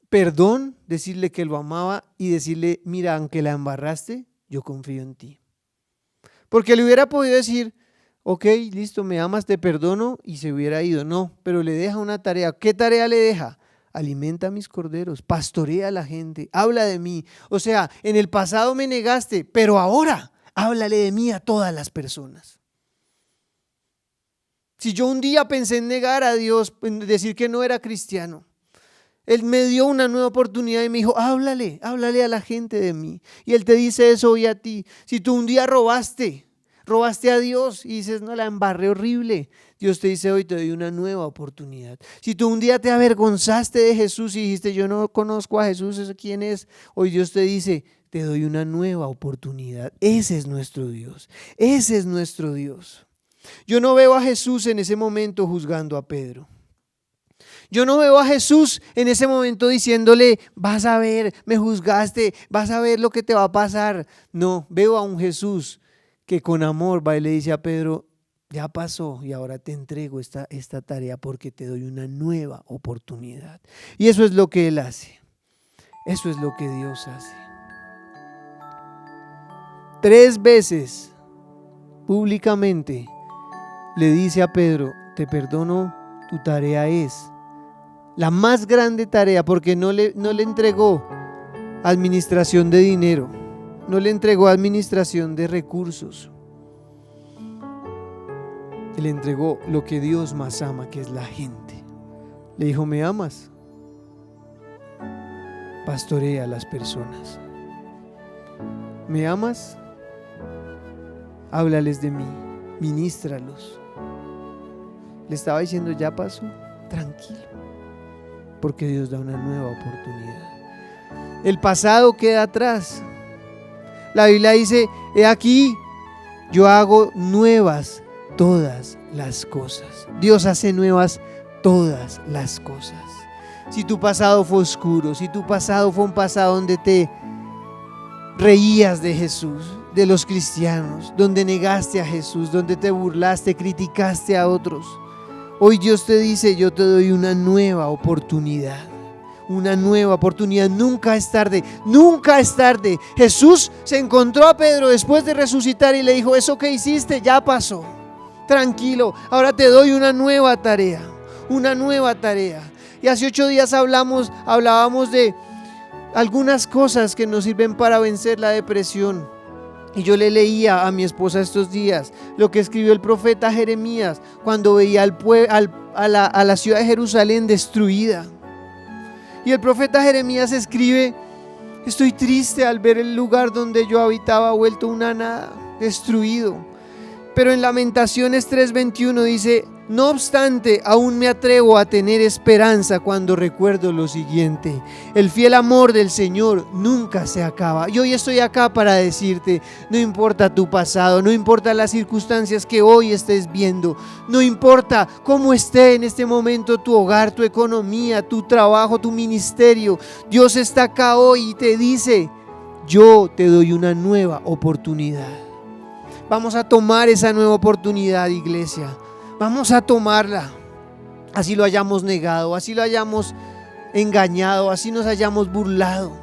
perdón, decirle que lo amaba y decirle, mira, aunque la embarraste, yo confío en ti. Porque le hubiera podido decir, ok, listo, me amas, te perdono y se hubiera ido. No, pero le deja una tarea. ¿Qué tarea le deja? Alimenta a mis corderos, pastorea a la gente, habla de mí. O sea, en el pasado me negaste, pero ahora háblale de mí a todas las personas. Si yo un día pensé en negar a Dios, en decir que no era cristiano, Él me dio una nueva oportunidad y me dijo, háblale a la gente de mí. Y Él te dice eso hoy a ti. Si tú un día robaste a Dios y dices, no, la embarré horrible, Dios te dice hoy, te doy una nueva oportunidad. Si tú un día te avergonzaste de Jesús y dijiste, yo no conozco a Jesús, ¿eso quién es? Hoy Dios te dice, te doy una nueva oportunidad. Ese es nuestro Dios, ese es nuestro Dios. Yo no veo a Jesús en ese momento juzgando a Pedro. Yo no veo a Jesús en ese momento diciéndole, vas a ver, me juzgaste, vas a ver lo que te va a pasar. No, veo a un Jesús que con amor va y le dice a Pedro, ya pasó y ahora te entrego esta tarea porque te doy una nueva oportunidad. Y eso es lo que Él hace. Eso es lo que Dios hace. 3 veces públicamente le dice a Pedro: te perdono, tu tarea es la más grande tarea, porque no le entregó administración de dinero, no le entregó administración de recursos, le entregó lo que Dios más ama, que es la gente. Le dijo: ¿me amas? Pastorea a las personas. ¿Me amas? Háblales de mí, ministralos. Le estaba diciendo: ya pasó, tranquilo, porque Dios da una nueva oportunidad. El pasado queda atrás. La Biblia dice: he aquí, yo hago nuevas todas las cosas. Dios hace nuevas todas las cosas. Si tu pasado fue oscuro, si tu pasado fue un pasado donde te reías de Jesús, de los cristianos, donde negaste a Jesús, donde te burlaste, criticaste a otros, hoy Dios te dice: yo te doy una nueva oportunidad. Una nueva oportunidad. Nunca es tarde, nunca es tarde. Jesús se encontró a Pedro después de resucitar y le dijo: eso que hiciste ya pasó, tranquilo, ahora te doy una nueva tarea, una nueva tarea. Y hace 8 días hablábamos de algunas cosas que nos sirven para vencer la depresión. Y yo le leía a mi esposa estos días lo que escribió el profeta Jeremías cuando veía a la ciudad de Jerusalén destruida. Y el profeta Jeremías escribe: estoy triste al ver el lugar donde yo habitaba vuelto una nada, destruido. Pero en Lamentaciones 3:21 dice: no obstante, aún me atrevo a tener esperanza cuando recuerdo lo siguiente: el fiel amor del Señor nunca se acaba. Y hoy estoy acá para decirte: no importa tu pasado, no importa las circunstancias que hoy estés viendo, no importa cómo esté en este momento tu hogar, tu economía, tu trabajo, tu ministerio, Dios está acá hoy y te dice: yo te doy una nueva oportunidad. Vamos a tomar esa nueva oportunidad, iglesia. Vamos a tomarla. Así lo hayamos negado, así lo hayamos engañado, así nos hayamos burlado,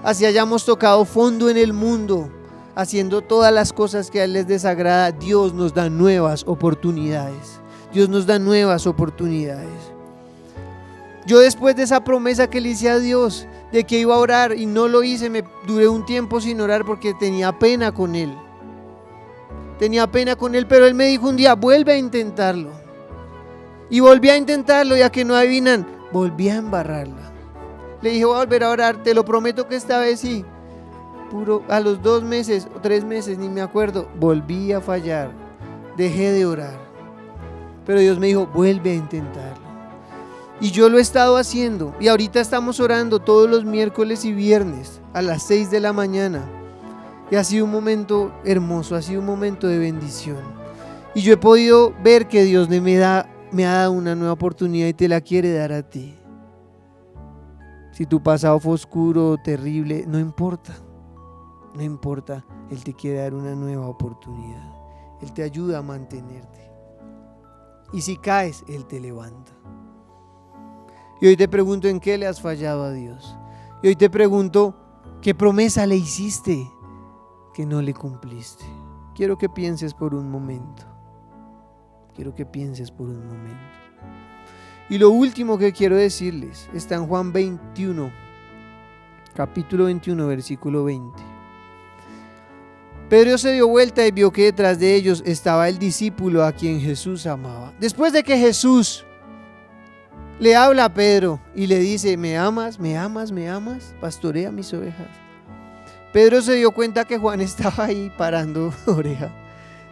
así hayamos tocado fondo en el mundo, haciendo todas las cosas que a Él les desagrada. Dios nos da nuevas oportunidades. Dios nos da nuevas oportunidades. Yo, después de esa promesa que le hice a Dios de que iba a orar y no lo hice, me duré un tiempo sin orar porque tenía pena con Él. Pero Él me dijo un día: vuelve a intentarlo. Y volví a intentarlo, y a que no adivinan, volví a embarrarla. Le dije: voy a volver a orar, te lo prometo que esta vez sí. A los 2 meses o 3 meses, ni me acuerdo, volví a fallar. Dejé de orar. Pero Dios me dijo: vuelve a intentarlo. Y yo lo he estado haciendo. Y ahorita estamos orando todos los miércoles y viernes a las 6 de la mañana. Y ha sido un momento hermoso, ha sido un momento de bendición. Y yo he podido ver que Dios me ha dado una nueva oportunidad y te la quiere dar a ti. Si tu pasado fue oscuro o terrible, no importa. No importa, Él te quiere dar una nueva oportunidad. Él te ayuda a mantenerte. Y si caes, Él te levanta. Y hoy te pregunto: ¿en qué le has fallado a Dios? Y hoy te pregunto: ¿qué promesa le hiciste que no le cumpliste? Quiero que pienses por un momento. Y lo último que quiero decirles está en Juan 21, capítulo 21, versículo 20. Pedro se dio vuelta y vio que detrás de ellos estaba el discípulo a quien Jesús amaba. Después de que Jesús le habla a Pedro y le dice: ¿me amas? ¿Me amas? ¿Me amas? Pastorea mis ovejas. Pedro se dio cuenta que Juan estaba ahí parando oreja.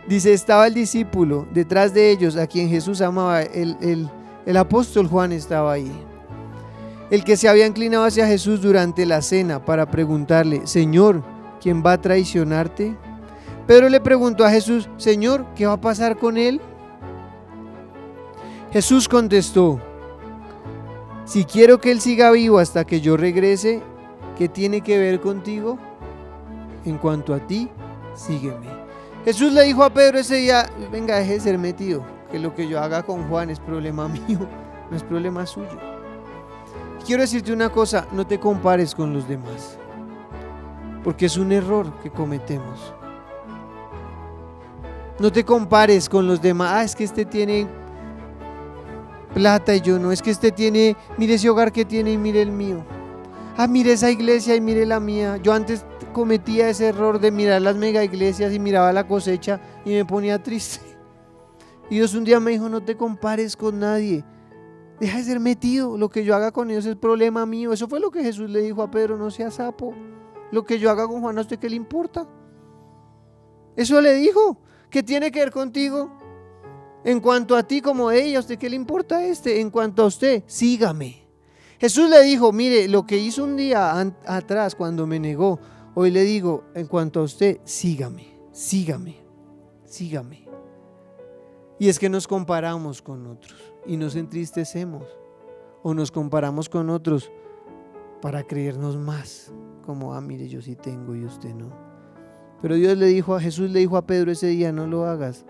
Dice: estaba el discípulo detrás de ellos a quien Jesús amaba. El apóstol Juan estaba ahí, el que se había inclinado hacia Jesús durante la cena para preguntarle: Señor, ¿quién va a traicionarte? Pedro le preguntó a Jesús: Señor, ¿qué va a pasar con él? Jesús contestó: si quiero que él siga vivo hasta que yo regrese, ¿qué tiene que ver contigo? En cuanto a ti, sígueme. Jesús le dijo a Pedro ese día: venga, deje de ser metido, que lo que yo haga con Juan es problema mío, no es problema suyo. Quiero decirte una cosa: no te compares con los demás, porque es un error que cometemos. No te compares con los demás. Es que este tiene plata y yo no. Es que este tiene, mire ese hogar que tiene y mire el mío. Mire esa iglesia y mire la mía. Yo antes cometía ese error de mirar las mega iglesias y miraba la cosecha y me ponía triste. Y Dios un día me dijo: no te compares con nadie. Deja de ser metido. Lo que yo haga con ellos es problema mío. Eso fue lo que Jesús le dijo a Pedro: no seas sapo. Lo que yo haga con Juan, ¿a usted qué le importa? Eso le dijo. ¿Qué tiene que ver contigo? En cuanto a ti como ella, ¿a usted qué le importa En cuanto a usted, sígame. Jesús le dijo: mire, lo que hizo un día atrás cuando me negó, hoy le digo, en cuanto a usted, sígame, sígame, sígame. Y es que nos comparamos con otros y nos entristecemos, o nos comparamos con otros para creernos más, como mire, yo sí tengo y usted no. Pero Jesús le dijo a Pedro ese día: no lo hagas,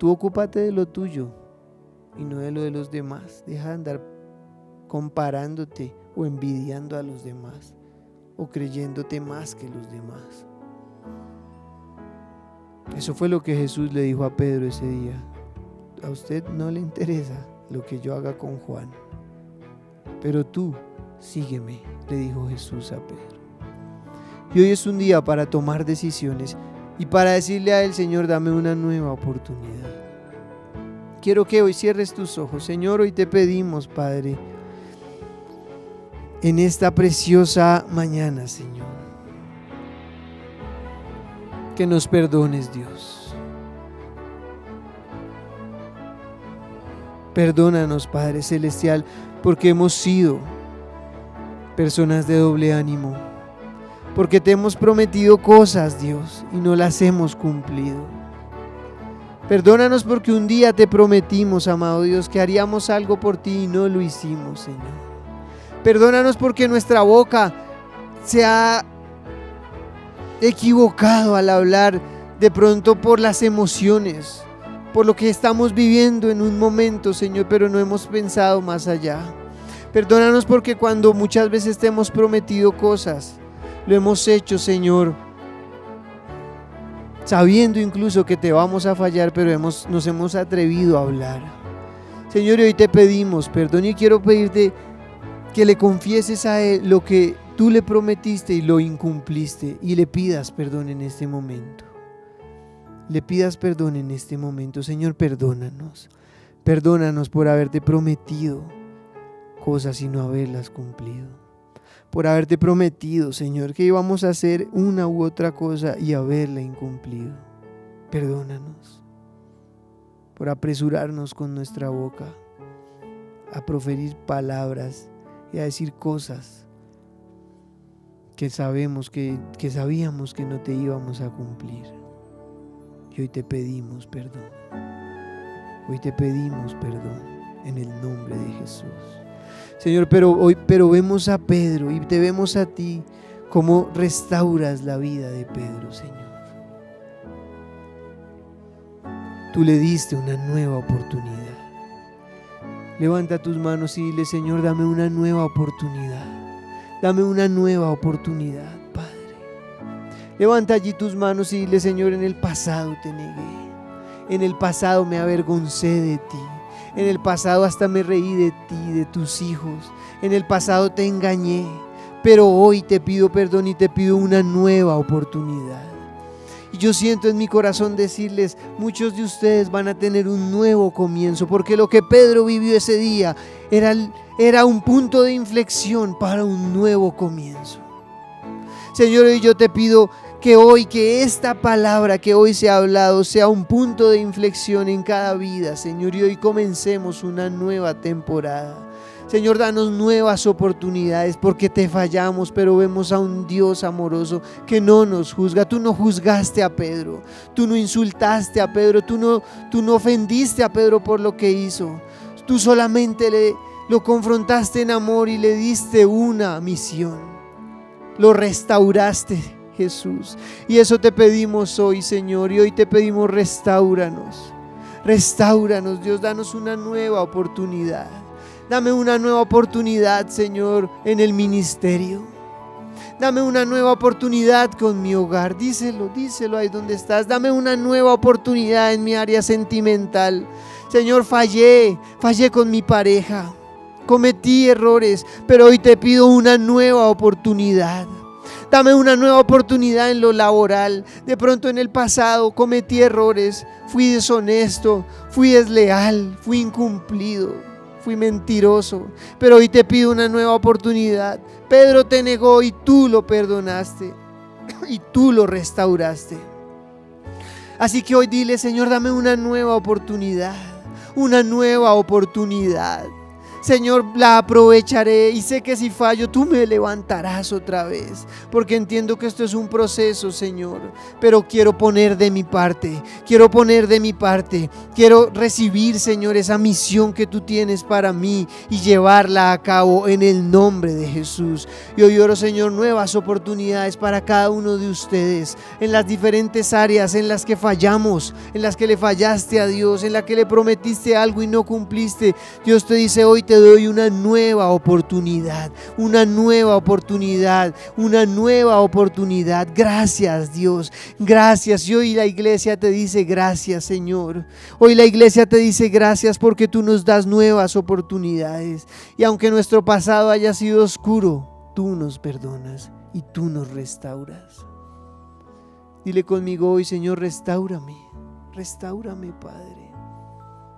tú ocúpate de lo tuyo y no de lo de los demás. Deja de andar comparándote o envidiando a los demás o creyéndote más que los demás. Eso fue lo que Jesús le dijo a Pedro ese día. A usted no le interesa lo que yo haga con Juan, pero tú sígueme, le dijo Jesús a Pedro. Y hoy es un día para tomar decisiones y para decirle a él: Señor, dame una nueva oportunidad. Quiero que hoy cierres tus ojos. Señor, hoy te pedimos, Padre, en esta preciosa mañana, Señor, que nos perdones, Dios. Perdónanos, Padre Celestial, porque hemos sido personas de doble ánimo, porque te hemos prometido cosas, Dios, y no las hemos cumplido. Perdónanos porque un día te prometimos, amado Dios, que haríamos algo por ti y no lo hicimos, Señor. Perdónanos porque nuestra boca se ha equivocado al hablar de pronto por las emociones, por lo que estamos viviendo en un momento, Señor, pero no hemos pensado más allá. Perdónanos porque cuando muchas veces te hemos prometido cosas, lo hemos hecho, Señor, sabiendo incluso que te vamos a fallar, pero nos hemos atrevido a hablar. Señor, hoy te pedimos perdón y quiero pedirte que le confieses a Él lo que tú le prometiste y lo incumpliste, y le pidas perdón en este momento. Le pidas perdón en este momento. Señor, perdónanos. Perdónanos por haberte prometido cosas y no haberlas cumplido. Por haberte prometido, Señor, que íbamos a hacer una u otra cosa y haberla incumplido. Perdónanos por apresurarnos con nuestra boca a proferir palabras y a decir cosas que sabíamos que no te íbamos a cumplir. Y hoy te pedimos perdón. Hoy te pedimos perdón en el nombre de Jesús. Señor, pero vemos a Pedro y te vemos a ti, cómo restauras la vida de Pedro, Señor. Tú le diste una nueva oportunidad. Levanta tus manos y dile: Señor, dame una nueva oportunidad. Dame una nueva oportunidad, Padre. Levanta allí tus manos y dile: Señor, en el pasado te negué. En el pasado me avergoncé de ti. En el pasado hasta me reí de ti, de tus hijos. En el pasado te engañé. Pero hoy te pido perdón y te pido una nueva oportunidad. Y yo siento en mi corazón decirles: muchos de ustedes van a tener un nuevo comienzo, porque lo que Pedro vivió ese día era un punto de inflexión para un nuevo comienzo. Señor, hoy yo te pido que esta palabra que hoy se ha hablado sea un punto de inflexión en cada vida, Señor, y hoy comencemos una nueva temporada. Señor, danos nuevas oportunidades, porque te fallamos, pero vemos a un Dios amoroso que no nos juzga. Tú no juzgaste a Pedro, tú no insultaste a Pedro, tú no ofendiste a Pedro por lo que hizo. Tú solamente lo confrontaste en amor y le diste una misión. Lo restauraste, Jesús. Y eso te pedimos hoy, Señor, y hoy te pedimos: restáuranos, Dios, danos una nueva oportunidad. Dame una nueva oportunidad, Señor, en el ministerio. Dame una nueva oportunidad con mi hogar. Díselo ahí donde estás. Dame una nueva oportunidad en mi área sentimental. Señor, fallé con mi pareja. Cometí errores, pero hoy te pido una nueva oportunidad. Dame una nueva oportunidad en lo laboral. De pronto en el pasado cometí errores. Fui deshonesto, fui desleal, fui incumplido, fui mentiroso. Pero hoy te pido una nueva oportunidad. Pedro te negó y tú lo perdonaste y tú lo restauraste. Así que hoy dile: Señor, dame una nueva oportunidad, una nueva oportunidad. Señor, la aprovecharé y sé que si fallo tú me levantarás otra vez, porque entiendo que esto es un proceso, Señor, pero quiero poner de mi parte, quiero recibir, Señor, esa misión que tú tienes para mí y llevarla a cabo en el nombre de Jesús. Y hoy oro, Señor, nuevas oportunidades para cada uno de ustedes en las diferentes áreas en las que fallamos, en las que le fallaste a Dios, en las que le prometiste algo y no cumpliste. Dios te dice: hoy te doy una nueva oportunidad, una nueva oportunidad. Gracias, Dios, gracias. Y hoy la iglesia te dice: gracias, Señor. Hoy la iglesia te dice: gracias, porque tú nos das nuevas oportunidades. Y aunque nuestro pasado haya sido oscuro, tú nos perdonas y tú nos restauras. Dile conmigo hoy: Señor, restáurame, Padre.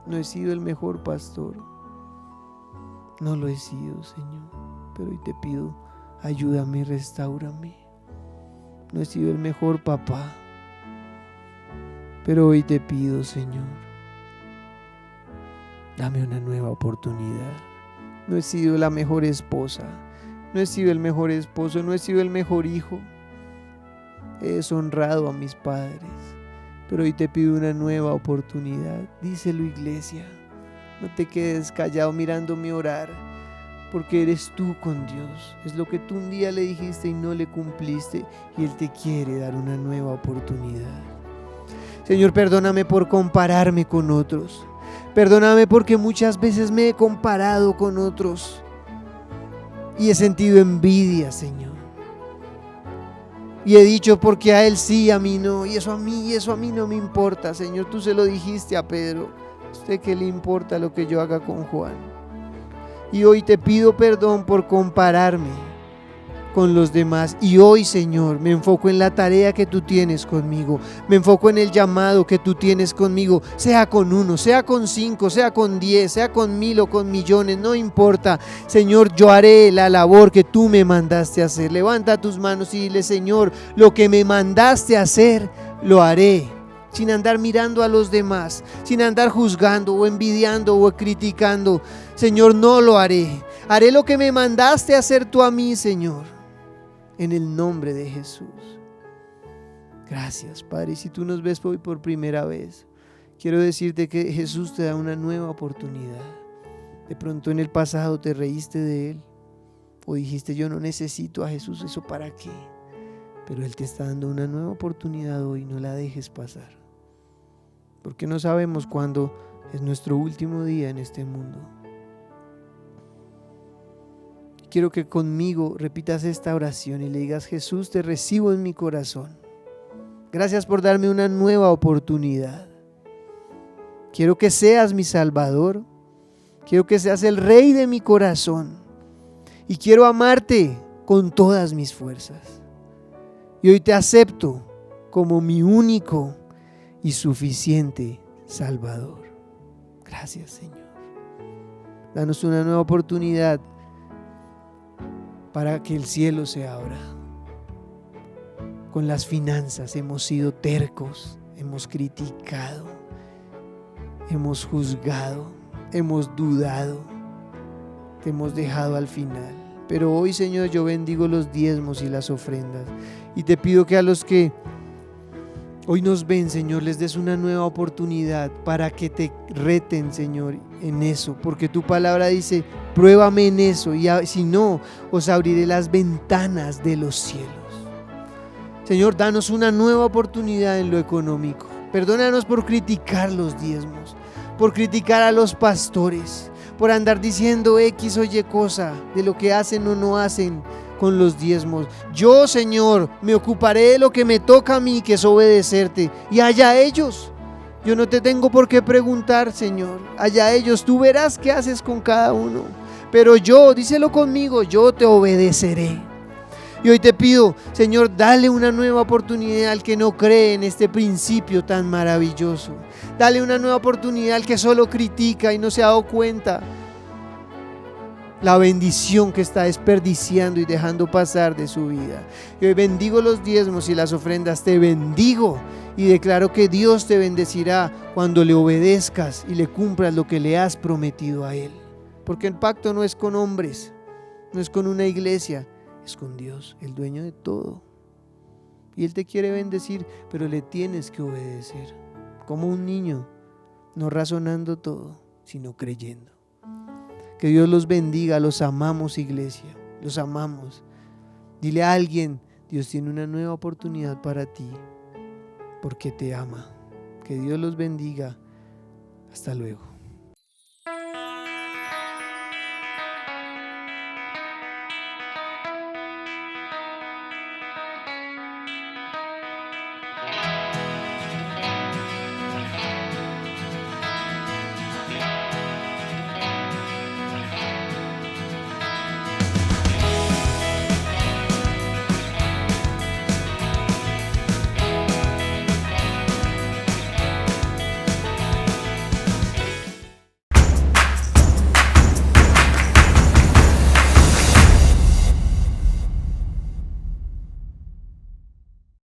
No he sido el mejor pastor, no lo he sido, Señor, pero hoy te pido: ayúdame y restáurame. No he sido el mejor papá, pero hoy te pido, Señor, dame una nueva oportunidad. No he sido la mejor esposa, no he sido el mejor esposo, no he sido el mejor hijo. He deshonrado a mis padres, pero hoy te pido una nueva oportunidad. Díselo, iglesia. No te quedes callado mirándome orar, porque eres tú con Dios. Es lo que tú un día le dijiste y no le cumpliste, y Él te quiere dar una nueva oportunidad. Señor, perdóname por compararme con otros. Perdóname porque muchas veces me he comparado con otros y he sentido envidia, Señor. Y he dicho: porque a él sí, a mí no, y eso a mí no me importa. Señor, tú se lo dijiste a Pedro: ¿a usted qué le importa lo que yo haga con Juan? Y hoy te pido perdón por compararme con los demás. Y hoy, Señor, me enfoco en la tarea que tú tienes conmigo. Me enfoco en el llamado que tú tienes conmigo. Sea con 1, sea con 5, sea con 10, sea con 1000 o con millones, no importa. Señor, yo haré la labor que tú me mandaste a hacer. Levanta tus manos y dile: Señor, lo que me mandaste a hacer, lo haré. Sin andar mirando a los demás, sin andar juzgando o envidiando o criticando. Señor, no lo haré. Haré lo que me mandaste a hacer tú a mí, Señor, en el nombre de Jesús. Gracias, Padre. Y si tú nos ves hoy por primera vez, quiero decirte que Jesús te da una nueva oportunidad. De pronto en el pasado te reíste de Él o dijiste: yo no necesito a Jesús, ¿eso para qué? Pero Él te está dando una nueva oportunidad hoy. No la dejes pasar, porque no sabemos cuándo es nuestro último día en este mundo. Quiero que conmigo repitas esta oración y le digas: Jesús, te recibo en mi corazón. Gracias por darme una nueva oportunidad. Quiero que seas mi Salvador. Quiero que seas el Rey de mi corazón. Y quiero amarte con todas mis fuerzas. Y hoy te acepto como mi único y suficiente Salvador. Gracias, Señor. Danos una nueva oportunidad para que el cielo se abra. Con las finanzas hemos sido tercos, hemos criticado, hemos juzgado, hemos dudado, te hemos dejado al final. Pero hoy, Señor, yo bendigo los diezmos y las ofrendas y te pido que a los que hoy nos ven, Señor, les des una nueva oportunidad para que te reten, Señor, en eso, porque tu palabra dice: pruébame en eso, y si no, os abriré las ventanas de los cielos. Señor, danos una nueva oportunidad en lo económico. Perdónanos por criticar los diezmos, por criticar a los pastores, por andar diciendo X o Y cosa de lo que hacen o no hacen con los diezmos. Yo, Señor, me ocuparé de lo que me toca a mí, que es obedecerte, y allá ellos. Yo no te tengo por qué preguntar, Señor. Allá ellos, tú verás qué haces con cada uno. Pero yo, díselo conmigo, yo te obedeceré. Y hoy te pido, Señor, dale una nueva oportunidad al que no cree en este principio tan maravilloso. Dale una nueva oportunidad al que solo critica y no se ha dado cuenta la bendición que está desperdiciando y dejando pasar de su vida. Y hoy bendigo los diezmos y las ofrendas, te bendigo y declaro que Dios te bendecirá cuando le obedezcas y le cumplas lo que le has prometido a Él. Porque el pacto no es con hombres, no es con una iglesia, es con Dios, el dueño de todo. Y Él te quiere bendecir, pero le tienes que obedecer, como un niño, no razonando todo, sino creyendo. Que Dios los bendiga, los amamos, iglesia, los amamos. Dile a alguien, Dios tiene una nueva oportunidad para ti, porque te ama. Que Dios los bendiga. Hasta luego.